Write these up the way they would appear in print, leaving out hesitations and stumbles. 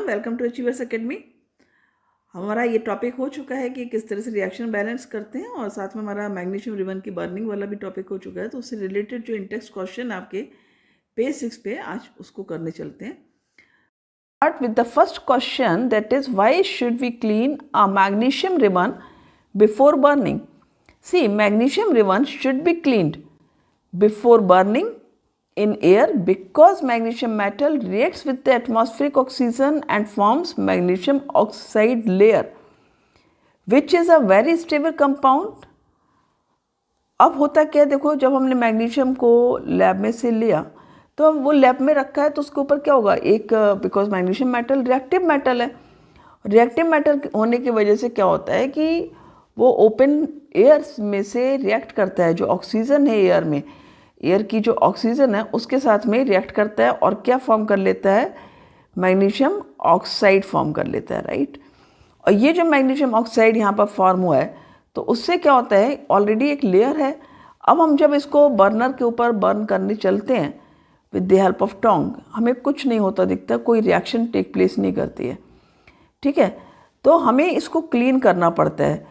Welcome to achievers academy. हमारा ये topic हो चुका है कि किस तरह से रिएक्शन बैलेंस करते हैं और साथ में हमारा मैग्नीशियम रिबन की बर्निंग वाला भी टॉपिक हो चुका है। तो उससे रिलेटेड जो इंटेक्स्ट क्वेश्चन आपके पेज 6 पे आज उसको करने चलते हैं। Start with the first question, that is, why should we clean a magnesium ribbon before burning? See, magnesium ribbon should be cleaned before burning in air because magnesium metal reacts with the atmospheric oxygen and forms magnesium oxide layer, which is a very stable compound. अब होता क्या है, देखो, जब हमने magnesium को lab में से लिया तो वो लैब में रखा है तो उसके ऊपर क्या होगा, एक because magnesium metal reactive metal है। रिएक्टिव मेटल होने की वजह से क्या होता है कि वो ओपन एयर में से रिएक्ट करता है। जो ऑक्सीजन है एयर में, एयर की जो ऑक्सीजन है उसके साथ में रिएक्ट करता है और क्या फॉर्म कर लेता है, मैग्नीशियम ऑक्साइड फॉर्म कर लेता है, राइट। और ये जो मैग्नीशियम ऑक्साइड यहाँ पर फॉर्म हुआ है तो उससे क्या होता है, ऑलरेडी एक लेयर है। अब हम जब इसको बर्नर के ऊपर बर्न करने चलते हैं with the help of Tong, हमें कुछ नहीं होता दिखता, कोई रिएक्शन टेक प्लेस नहीं करती है, ठीक है। तो हमें इसको क्लीन करना पड़ता है।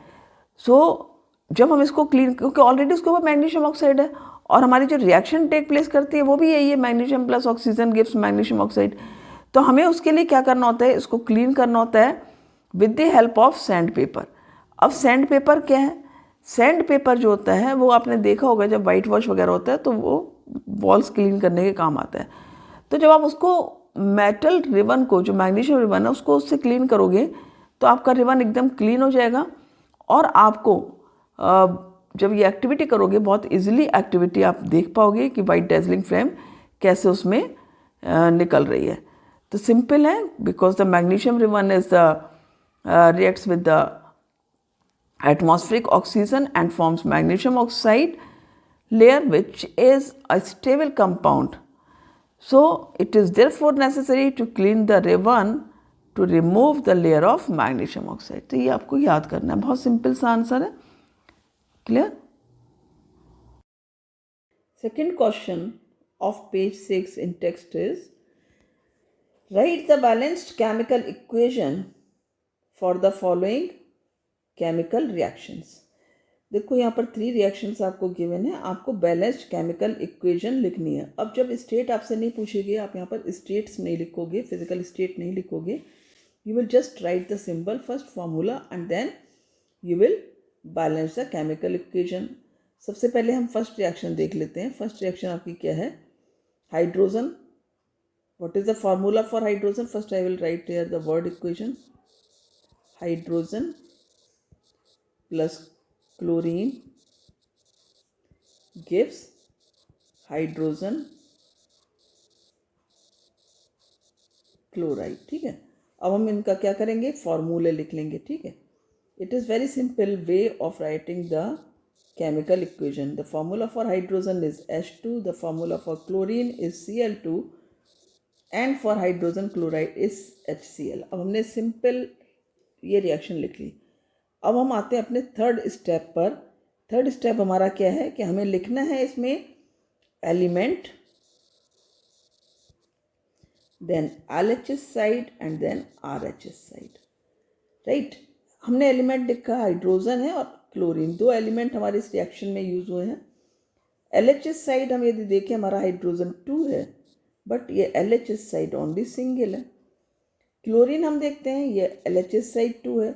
जब हम इसको क्लीन, क्योंकि ऑलरेडी उसके ऊपर मैग्नीशियम ऑक्साइड है और हमारी जो रिएक्शन टेक प्लेस करती है वो भी यही है, magnesium plus oxygen gives magnesium oxide. तो हमें उसके लिए क्या करना होता है, इसको क्लीन करना होता है with the help of sand paper. अब सैंड पेपर क्या है, सैंड पेपर जो होता है वो आपने देखा होगा, जब वाइट वॉश वगैरह होता है तो वो वॉल्स क्लीन करने के काम आता है। तो जब आप उसको मेटल रिबन को, जो मैग्नीशियम रिबन है उसको उससे क्लीन करोगे तो आपका रिबन एकदम क्लीन हो जाएगा और आपको जब ये एक्टिविटी करोगे बहुत इजीली एक्टिविटी आप देख पाओगे कि वाइट डेजलिंग फ्लेम कैसे उसमें निकल रही है। तो सिंपल है, because the magnesium ribbon is the reacts with the atmospheric oxygen and forms magnesium oxide layer, which is a stable compound. So it is therefore necessary to clean the ribbon to remove the layer of magnesium oxide. तो ये आपको याद करना है, बहुत simple सा answer है। Clear? Second question of page 6 in text is, write the balanced chemical equation for the following chemical reactions. देखो यहाँ पर 3 रिएक्शंस आपको गिवन है, आपको बैलेंस्ड केमिकल इक्वेशन लिखनी है। अब जब स्टेट आपसे नहीं पूछेगी, आप यहाँ पर स्टेट्स नहीं लिखोगे, फिजिकल स्टेट नहीं लिखोगे, you will just write the symbol first formula and then you will balance the chemical equation. सबसे पहले हम फर्स्ट रिएक्शन देख लेते हैं। फर्स्ट रिएक्शन आपकी क्या है, hydrogen. What is the formula for hydrogen? First I will write here the word equation, hydrogen plus chlorine gives hydrogen chloride, ठीक है। अब हम इनका क्या करेंगे, फॉर्मूले लिख लेंगे, ठीक है। It is very simple way of writing the chemical equation. The formula for hydrogen is H2, the formula for chlorine is Cl2 and for hydrogen chloride is HCl। अब हमने सिंपल ये रिएक्शन लिख ली। अब हम आते हैं अपने थर्ड स्टेप पर। थर्ड स्टेप हमारा क्या है कि हमें लिखना है इसमें element, then LHS side and then RHS side, right. हमने एलिमेंट लिखा, हाइड्रोजन है और क्लोरीन, 2 एलिमेंट हमारे इस रिएक्शन में यूज हुए हैं। LHS साइड हम यदि देखें, हमारा हाइड्रोजन 2 है बट ये LHS साइड ओनली सिंगल है। क्लोरीन हम देखते हैं, ये LHS साइड 2 है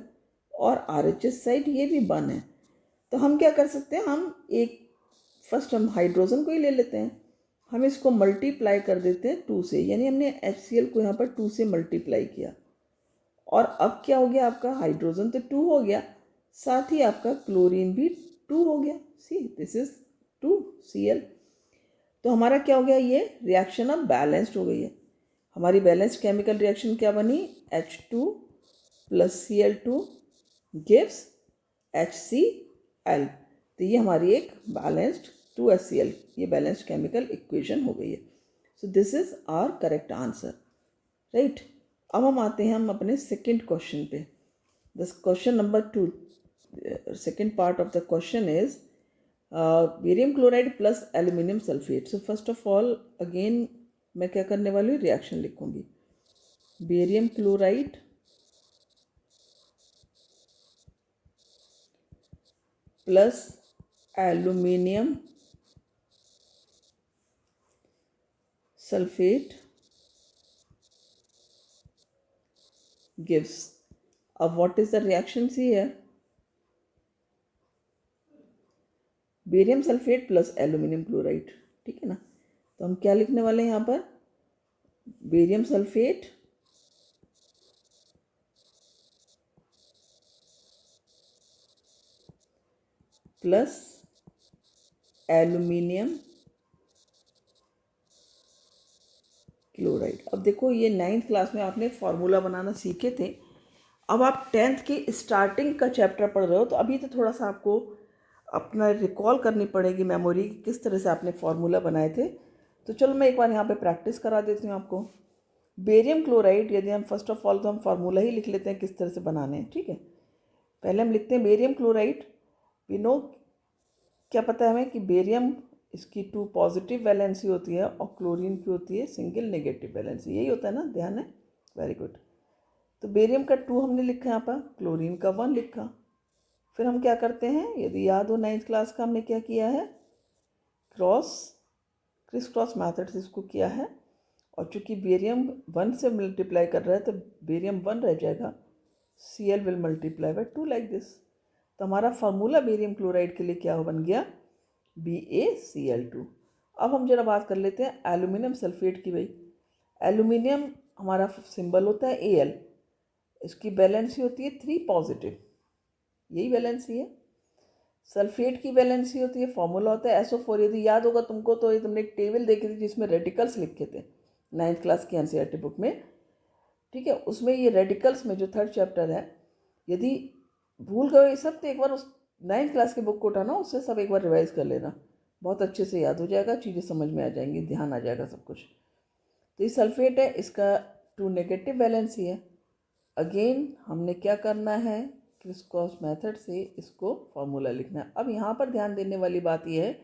और RHS साइड ये भी 1 है। तो हम क्या कर सकते हैं, हम एक फर्स्ट हम हाइड्रोजन को ही ले लेते हैं, हम इसको मल्टीप्लाई कर देते हैं 2 से, यानी हमने HCl को यहाँ पर 2 से मल्टीप्लाई किया और अब क्या हो गया, आपका हाइड्रोजन तो 2 हो गया, साथ ही आपका क्लोरीन भी 2 हो गया। See this is 2Cl। तो हमारा क्या हो गया, ये रिएक्शन अब बैलेंस्ड हो गई है। हमारी बैलेंस्ड केमिकल रिएक्शन क्या बनी, H2 plus Cl2 gives HCl। तो ये हमारी एक बैलेंस्ड 2HCl, ये बैलेंस्ड केमिकल इक्वेशन हो गई है। So this is our correct answer, right. अब हम आते हैं हम अपने सेकेंड क्वेश्चन पे। This question number 2, second part of the question is barium chloride plus aluminium sulphate. So first of all again मैं क्या करने वाली हूँ, रिएक्शन लिखूंगी। Barium chloride plus aluminium sulphate gives. अब what is the reaction here? Barium sulphate plus aluminium chloride, ठीक है ना। तो हम क्या लिखने वाले हैं यहाँ पर, barium sulphate plus aluminium chloride. अब देखो ये 9th क्लास में आपने फार्मूला बनाना सीखे थे, अब आप 10th के स्टार्टिंग का चैप्टर पढ़ रहे हो, तो अभी तो थोड़ा सा आपको अपना रिकॉल करनी पड़ेगी मेमोरी, किस तरह से आपने फार्मूला बनाए थे। तो चलो मैं एक बार यहाँ पे प्रैक्टिस करा देती हूँ आपको। बेरियम क्लोराइड यदि हम फर्स्ट ऑफ ऑल तो हम फार्मूला ही लिख लेते हैं किस तरह से बनाने हैं, ठीक है। पहले हम लिखते हैं बेरियम क्लोराइड। वी नो, क्या पता है हमें कि बेरियम इसकी 2 पॉजिटिव वैलेंसी होती है और क्लोरीन की होती है सिंगल नेगेटिव वैलेंसी, यही होता है ना, ध्यान है, वेरी गुड। तो बेरियम का 2 हमने लिखा यहाँ पर, क्लोरीन का 1 लिखा। फिर हम क्या करते हैं, यदि याद हो 9th क्लास का हमने क्या किया है, क्रिस क्रॉस मैथड से इसको किया है। और चूंकि बेरियम 1 से मल्टीप्लाई कर रहा है तो बेरियम 1 रह जाएगा, Cl will multiply by 2 like this. तो हमारा फार्मूला बेरियम क्लोराइड के लिए क्या बन गया, BaCl2। अब हम जरा बात कर लेते हैं एल्यूमिनियम सल्फेट की। भाई एल्यूमिनियम हमारा सिंबल होता है Al, इसकी वैलेंसी होती है 3 पॉजिटिव, यही वैलेंसी है। सल्फेट की वैलेंसी होती है, फॉर्मूला होता है SO4। यदि याद होगा तुमको तो ये तुमने एक टेबल देखी थी जिसमें रेडिकल्स लिखे थे 9th क्लास की NCERT बुक में, ठीक है। उसमें ये रेडिकल्स में जो 3rd चैप्टर है, यदि भूल गए ये सब तो एक बार उस 9th क्लास की बुक को उठाना, उससे सब एक बार रिवाइज कर लेना, बहुत अच्छे से याद हो जाएगा, चीज़ें समझ में आ जाएंगी, ध्यान आ जाएगा सब कुछ। तो ये सल्फेट है, इसका 2 नेगेटिव वैलेंसी है। अगेन हमने क्या करना है, क्रिस क्रॉस मेथड से इसको फॉर्मूला लिखना है। अब यहाँ पर ध्यान देने वाली बात यह है,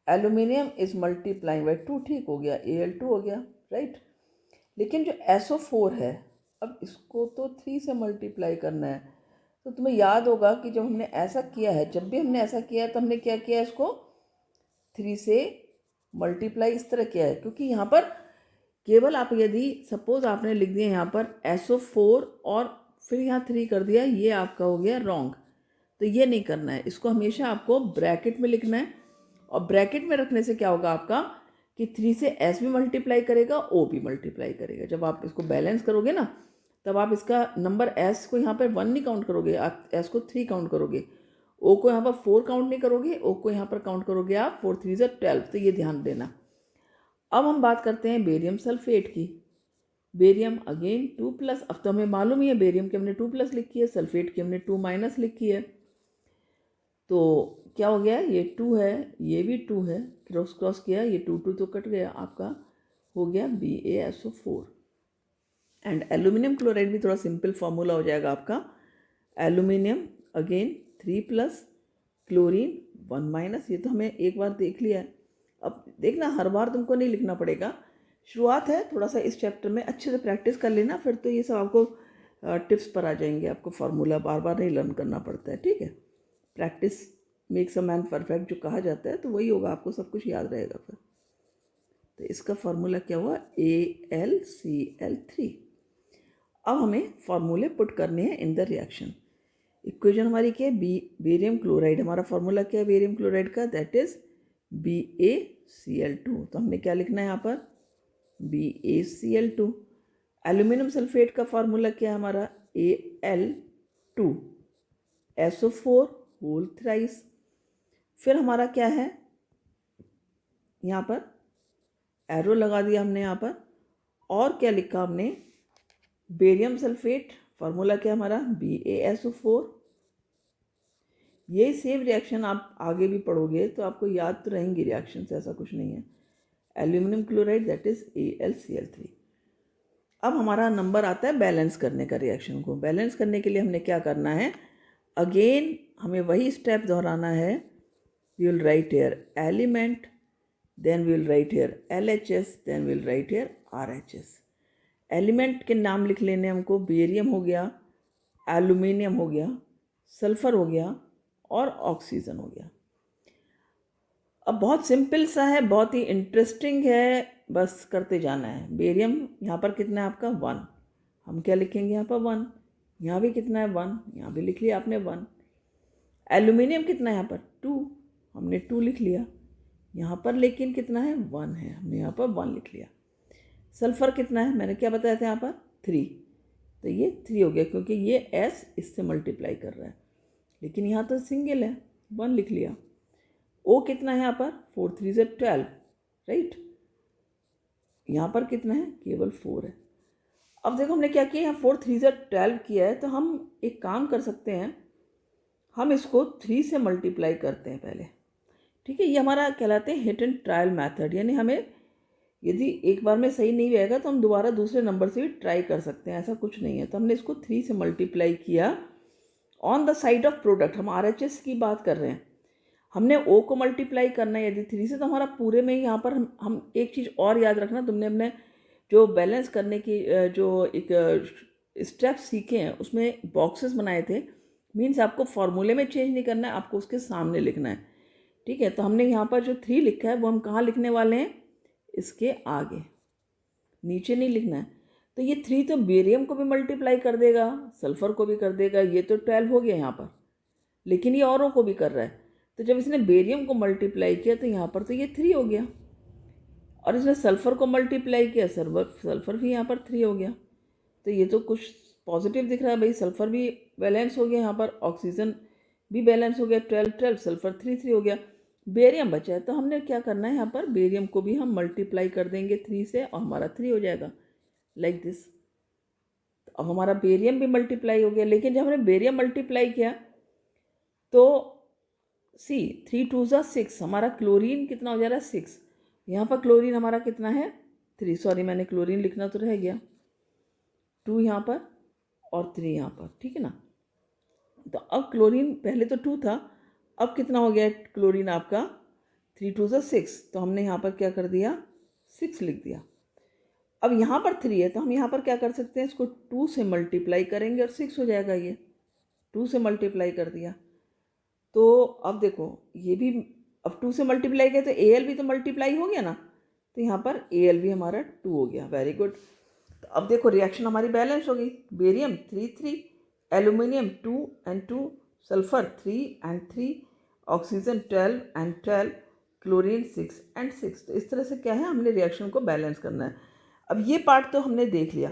एल्यूमिनियम इज मल्टीप्लाइंग बाई 2, ठीक हो गया, Al2 हो गया, राइट। लेकिन जो SO4 है, अब इसको तो 3 से मल्टीप्लाई करना है। तो तुम्हें याद होगा कि जब हमने ऐसा किया है, जब भी हमने ऐसा किया है तो हमने क्या किया है, इसको 3 से मल्टीप्लाई इस तरह किया है, क्योंकि यहाँ पर केवल आप यदि सपोज आपने लिख दिया यहाँ पर SO4 और फिर यहाँ 3 कर दिया, ये आपका हो गया रॉन्ग। तो ये नहीं करना है, इसको हमेशा आपको ब्रैकेट में लिखना है। और ब्रैकेट में रखने से क्या होगा आपका कि 3 से S भी मल्टीप्लाई करेगा, O भी मल्टीप्लाई करेगा। जब आप इसको बैलेंस करोगे ना, तब आप इसका नंबर S को यहाँ पर 1 नहीं काउंट करोगे, आप S को 3 काउंट करोगे, O को यहाँ पर 4 काउंट नहीं करोगे, O को यहाँ पर काउंट करोगे आप 4 3 12। तो ये ध्यान देना। अब हम बात करते हैं बेरियम सल्फेट की। बेरियम अगेन 2+, अब तो हमें मालूम ही है बेरियम की हमने 2+ लिखी है, सल्फेट की हमने 2- लिखी है। तो क्या हो गया, ये 2 है, ये भी 2 है, क्रॉस किया, ये 2 2 तो कट गया, आपका हो गया BaSO4। एंड एल्यूमिनियम क्लोराइड भी थोड़ा सिंपल फॉर्मूला हो जाएगा आपका, एल्यूमिनियम अगेन 3+, क्लोरीन 1-, ये तो हमें एक बार देख लिया है। अब देखना हर बार तुमको नहीं लिखना पड़ेगा, शुरुआत है, थोड़ा सा इस चैप्टर में अच्छे से प्रैक्टिस कर लेना, फिर तो ये सब आपको टिप्स पर आ जाएंगे, आपको फार्मूला बार बार नहीं लर्न करना पड़ता है, ठीक है। Practice makes a man perfect जो कहा जाता है, तो वही होगा, आपको सब कुछ याद रहेगा फिर। तो इसका फार्मूला क्या हुआ, AlCl3। अब हमें फार्मूले पुट करने हैं इन द रिएक्शन। इक्वेशन हमारी क्या है, बेरियम क्लोराइड, हमारा फार्मूला क्या है बेरियम क्लोराइड का, दैट इज BaCl2। तो हमने क्या लिखना है यहाँ पर, BaCl2। एल्यूमिनियम सल्फेट का फार्मूला क्या है हमारा, Al2 SO4 होल थ्राइस। फिर हमारा क्या है, यहाँ पर एरो लगा दिया हमने यहाँ पर, और क्या लिखा हमने, बेरियम सल्फेट फार्मूला क्या हमारा, BaSO4। ये सेम रिएक्शन आप आगे भी पढ़ोगे तो आपको याद तो रहेंगी रिएक्शन, ऐसा कुछ नहीं है। Aluminium chloride that is AlCl3। अब हमारा नंबर आता है बैलेंस करने का। रिएक्शन को बैलेंस करने के लिए हमने क्या करना है, अगेन हमें वही स्टेप दोहराना है। We will write here element, then we will write here LHS, then we will write here RHS। Element के नाम लिख लेने हमको, बेरियम हो गया, एल्यूमिनियम हो गया, सल्फ़र हो गया और ऑक्सीजन हो गया। अब बहुत सिंपल सा है, बहुत ही इंटरेस्टिंग है, बस करते जाना है। बेरियम यहाँ पर कितना है आपका 1, हम क्या लिखेंगे यहाँ पर 1, यहाँ भी कितना है 1, यहाँ भी लिख लिया आपने 1। एल्यूमिनियम कितना है यहाँ पर 2, हमने 2 लिख लिया। यहाँ पर लेकिन कितना है 1 है, हमने यहाँ पर 1 लिख लिया। सल्फ़र कितना है, मैंने क्या बताया था यहाँ पर 3, तो ये 3 हो गया क्योंकि ये S इससे मल्टीप्लाई कर रहा है, लेकिन यहाँ तो सिंगल है, 1 लिख लिया। O कितना है यहाँ पर 4 3 से 12, राइट। यहाँ पर कितना है, केवल 4 है। अब देखो हमने क्या किया, यहाँ 4 3 से 12 किया है, तो हम एक काम कर सकते हैं, हम इसको 3 से मल्टीप्लाई करते हैं पहले, ठीक है। ये हमारा कहलाते हैं हिट एंड ट्रायल मेथड, यानी हमें यदि एक बार में सही नहीं रहेगा तो हम दोबारा दूसरे नंबर से भी ट्राई कर सकते हैं, ऐसा कुछ नहीं है। तो हमने इसको 3 से मल्टीप्लाई किया on the side of product, हम RHS की बात कर रहे हैं। हमने O को मल्टीप्लाई करना है यदि 3 से, तो हमारा पूरे में ही यहाँ पर हम एक चीज़ और याद रखना, तुमने अपने जो बैलेंस करने की जो एक स्टेप सीखे हैं उसमें बॉक्सेस बनाए थे, मीन्स आपको फॉर्मूले में चेंज नहीं करना है, आपको उसके सामने लिखना है, ठीक है। तो हमने यहाँ पर जो 3 लिखा है वो हम कहाँ लिखने वाले हैं, इसके आगे, नीचे नहीं लिखना है। तो ये 3 तो बेरियम को भी मल्टीप्लाई कर देगा, सल्फ़र को भी कर देगा, ये तो 12 हो गया यहाँ पर, लेकिन ये औरों को भी कर रहा है। तो जब इसने बेरियम को मल्टीप्लाई किया तो यहाँ पर तो ये 3 हो गया, और इसने सल्फ़र को मल्टीप्लाई किया, सल्फ़र भी यहाँ पर 3 हो गया। तो ये तो कुछ पॉजिटिव दिख रहा है भाई, सल्फ़र भी बैलेंस हो गया यहाँ पर, ऑक्सीजन भी बैलेंस हो गया, 12 12, सल्फ़र 3 3 हो गया। बेरियम बचा है, तो हमने क्या करना है, यहाँ पर बेरियम को भी हम मल्टीप्लाई कर देंगे 3 से और हमारा 3 हो जाएगा, लाइक दिस। अब हमारा बेरियम भी मल्टीप्लाई हो गया, लेकिन जब हमने बेरियम मल्टीप्लाई किया तो सी 3 2 ज़ा 6, हमारा क्लोरीन कितना हो जा रहा है 6, यहाँ पर क्लोरीन हमारा कितना है 3, सॉरी मैंने क्लोरीन लिखना तो रह गया, 2 यहाँ पर और 3 यहाँ पर, ठीक है ना। तो अब क्लोरीन पहले तो 2 था, अब कितना हो गया क्लोरीन आपका 3 2 ज़ा 6, तो हमने यहाँ पर क्या कर दिया 6 लिख दिया। अब यहाँ पर 3 है, तो हम यहाँ पर क्या कर सकते हैं, इसको 2 से मल्टीप्लाई करेंगे और 6 हो जाएगा, ये 2 से मल्टीप्लाई कर दिया। तो अब देखो ये भी, अब 2 से मल्टीप्लाई किया तो Al भी तो मल्टीप्लाई हो गया ना, तो यहाँ पर Al भी हमारा 2 हो गया, वेरी गुड। तो अब देखो रिएक्शन हमारी बैलेंस हो गई, barium 3 3, aluminium 2 and 2, sulphur 3 and 3, oxygen 12 and 12, chlorine 6 and 6। तो इस तरह से क्या है, हमने रिएक्शन को बैलेंस करना है। अब ये पार्ट तो हमने देख लिया,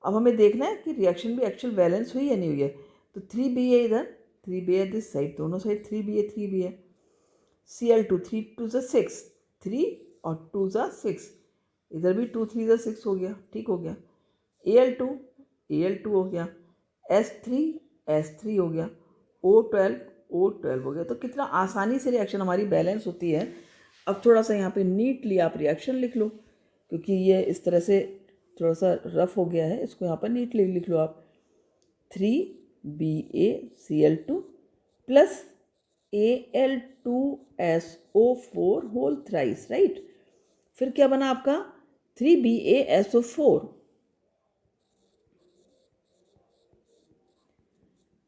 अब हमें देखना है कि रिएक्शन भी एक्चुअल बैलेंस हुई या नहीं हुई है। तो 3B है इधर, 3B है दिस साइड, दोनों साइड 3B है 3B है। Cl2 3 2 ज़ा 6, 3 और 2 ज़ा 6, इधर भी 2 3 ज़ा 6 हो गया, ठीक हो गया। Al2 हो गया, S3 हो गया, O12 हो गया। तो कितना आसानी से रिएक्शन हमारी बैलेंस होती है। अब थोड़ा सा यहाँ पे नीटली आप रिएक्शन लिख लो, क्योंकि ये इस तरह से थोड़ा सा रफ हो गया है, इसको यहाँ पर नीटली लिख लो आप। 3BaCl2 plus Al2SO4 whole thrice, right. फिर क्या बना आपका 3BaSO4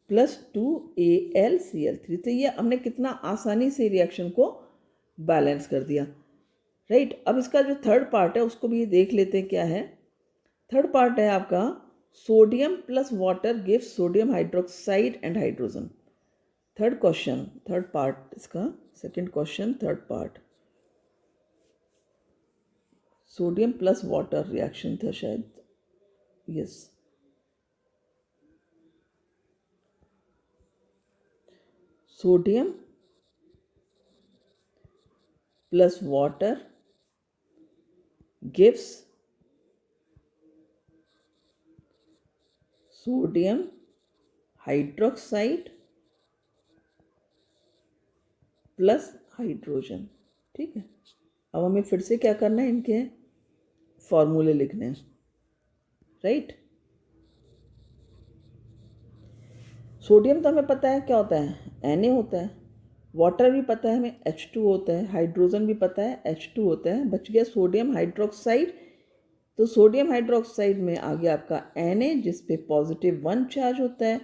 प्लस 2AlCl3। तो ये हमने कितना आसानी से रिएक्शन को बैलेंस कर दिया, राइट। अब इसका जो थर्ड पार्ट है उसको भी देख लेते हैं क्या है। थर्ड पार्ट है आपका sodium plus water gives sodium hydroxide and hydrogen. Third question, third part इसका, second question third part, sodium plus water reaction था शायद, yes. Sodium plus water gives sodium hydroxide plus hydrogen, ठीक है। अब हमें फिर से क्या करना है, इनके फॉर्मूले लिखने हैं, राइट। सोडियम तो हमें पता है क्या होता है, Na होता है। वाटर भी पता है हमें, H2 होता है। हाइड्रोजन भी पता है, H2 होता है। बच गया सोडियम हाइड्रोक्साइड, तो सोडियम हाइड्रोक्साइड में आ गया आपका Na जिस पे +1 चार्ज होता है,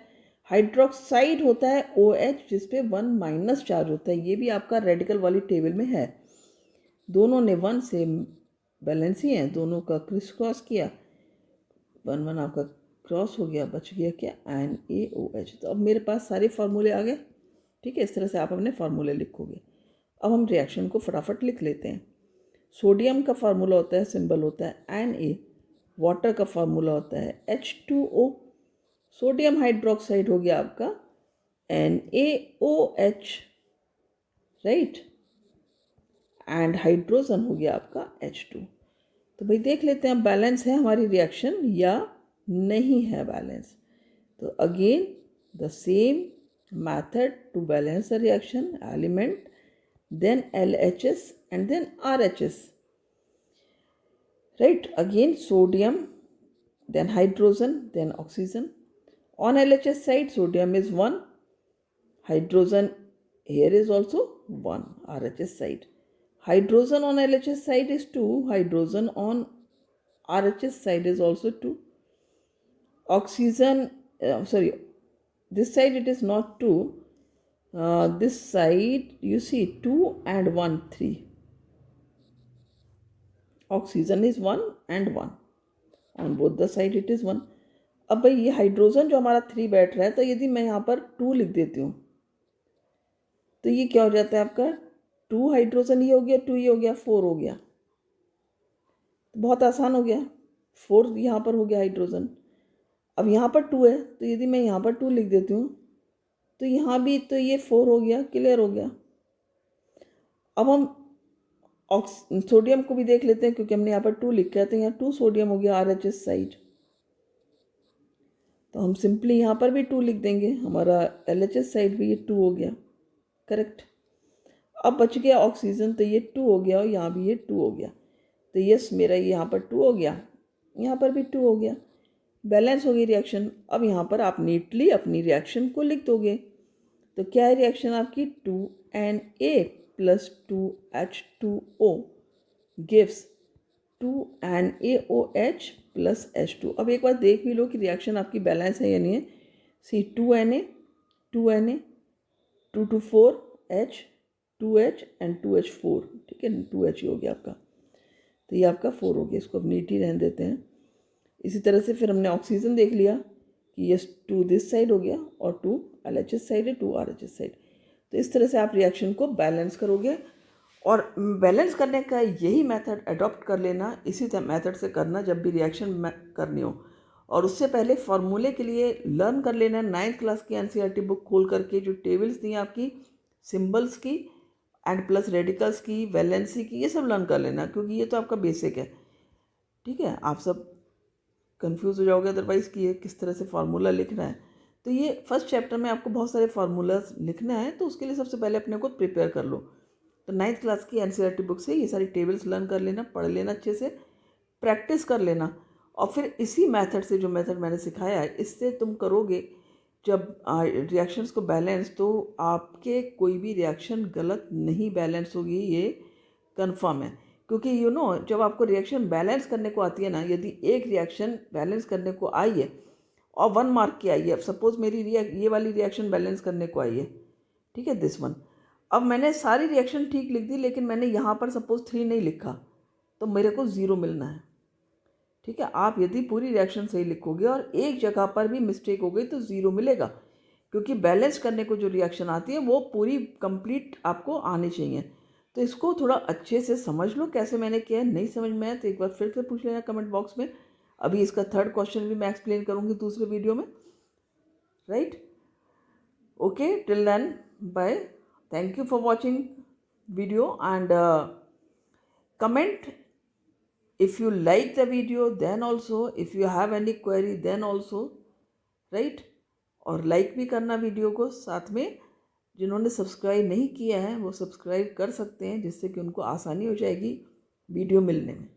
हाइड्रोक्साइड होता है OH जिस पे 1 चार्ज होता है। ये भी आपका रेडिकल वाली टेबल में है। दोनों ने 1 से बैलेंस ही हैं, दोनों का क्रिस क्रॉस किया, 1 आपका क्रॉस हो गया, बच गया क्या NaOH। तो अब मेरे पास सारे फार्मूले आ गए। ठीक है, इस तरह से आप अपने फार्मूले लिखोगे। अब हम रिएक्शन को फटाफट लिख लेते हैं। सोडियम का फार्मूला होता है, सिंबल होता है Na। वाटर का फार्मूला होता है H2O। सोडियम हाइड्रोक्साइड हो गया आपका NaOH, राइट, एंड हाइड्रोजन हो गया आपका H2। तो भाई देख लेते हैं बैलेंस है हमारी रिएक्शन या नहीं है बैलेंस। तो again the same method to balance the reaction, element, then LHS and then RHS, right? Again sodium, then hydrogen, then oxygen. On LHS side sodium is 1, hydrogen here is also 1, RHS side. Hydrogen on LHS side is 2, hydrogen on RHS side is also 2. Oxygen, this side it is not 2. This side you see 2 and 1, 3. Oxygen is 1 and 1. On both the side it is 1. अब भाई ये hydrogen जो हमारा 3 बैठ रहा है, तो यदि मैं यहाँ पर 2 लिख देती हूँ तो ये क्या हो जाता है आपका 2 हाइड्रोजन ये हो गया, 2 ये हो गया, 4 हो गया। तो बहुत आसान हो गया, 4 यहाँ पर हो गया हाइड्रोजन। अब यहाँ पर 2 है, तो यदि मैं यहाँ पर 2 लिख देती हूँ तो यहाँ भी तो ये 4 हो गया, क्लियर हो गया। अब हम सोडियम को भी देख लेते हैं, क्योंकि हमने यहाँ पर 2 लिखा है, तो यहाँ 2 सोडियम हो गया RHS साइड। तो हम सिंपली यहाँ पर भी 2 लिख देंगे, हमारा LHS साइड भी ये 2 हो गया, करेक्ट। अब बच गया ऑक्सीजन, तो ये 2 हो गया और यहाँ भी ये 2 हो गया। तो यस, मेरा ये यहाँ पर 2 हो गया, यहाँ पर भी 2 हो गया, बैलेंस हो गई रिएक्शन। अब यहाँ पर आप नीटली अपनी रिएक्शन को लिख दोगे। तो क्या है रिएक्शन आपकी, 2Na plus 2H2O gives 2NaOH plus H2। अब एक बार देख भी लो कि रिएक्शन आपकी बैलेंस है या नहीं है। सी 2Na 2Na 2 to 4 H 2H and 2H4, ठीक है, 2H ही हो गया आपका। तो ये आपका 4 हो गया, इसको अब नीट ही रहने देते हैं। इसी तरह से फिर हमने ऑक्सीजन देख लिया कि ये 2 दिस साइड हो गया और 2 LHS साइड है, 2 RHS साइड। तो इस तरह से आप रिएक्शन को बैलेंस करोगे, और बैलेंस करने का यही मेथड अडॉप्ट कर लेना, इसी मेथड से करना जब भी रिएक्शन करनी हो। और उससे पहले फार्मूले के लिए लर्न कर लेना 9th क्लास की NCERT बुक खोल करके, जो टेबल्स दी हैं आपकी सिंबल्स की एंड प्लस रेडिकल्स की, वैलेंसी की, ये सब लर्न कर लेना, क्योंकि ये तो आपका बेसिक है। ठीक है, आप सब कंफ्यूज हो जाओगे अदरवाइज़ कि ये किस तरह से फार्मूला लिखना है। तो ये फर्स्ट चैप्टर में आपको बहुत सारे फार्मूलाज लिखना है, तो उसके लिए सबसे पहले अपने को प्रिपेयर कर लो। तो 9th क्लास की NCERT बुक से ये सारी टेबल्स लर्न कर लेना, पढ़ लेना, अच्छे से प्रैक्टिस कर लेना, और फिर इसी मेथड से, जो मेथड मैंने सिखाया है, इससे तुम करोगे जब रिएक्शंस को बैलेंस, तो आपके कोई भी रिएक्शन गलत नहीं बैलेंस होगी, ये कंफर्म है। क्योंकि जब आपको रिएक्शन बैलेंस करने को आती है ना, यदि एक रिएक्शन बैलेंस करने को आई है और 1 मार्क की आई है, अब सपोज मेरी ये वाली रिएक्शन बैलेंस करने को आई है, ठीक है, दिस वन। अब मैंने सारी रिएक्शन ठीक लिख दी, लेकिन मैंने यहाँ पर सपोज 3 नहीं लिखा, तो मेरे को 0 मिलना है। ठीक है, आप यदि पूरी रिएक्शन सही लिखोगे और एक जगह पर भी मिस्टेक हो गई तो 0 मिलेगा, क्योंकि बैलेंस करने को जो रिएक्शन आती है वो पूरी कंप्लीट आपको आनी चाहिए। तो इसको थोड़ा अच्छे से समझ लो कैसे मैंने किया है। नहीं समझ में आया तो एक बार फिर से पूछ लेना कमेंट बॉक्स में। अभी इसका 3rd क्वेश्चन भी मैं एक्सप्लेन करूँगी दूसरे वीडियो में, right. Okay, till then bye, thank you for watching video and comment if you like the video, then also if you have any query then also, right। और like भी करना video को, साथ में जिन्होंने सब्सक्राइब नहीं किया है वो सब्सक्राइब कर सकते हैं, जिससे कि उनको आसानी हो जाएगी वीडियो मिलने में।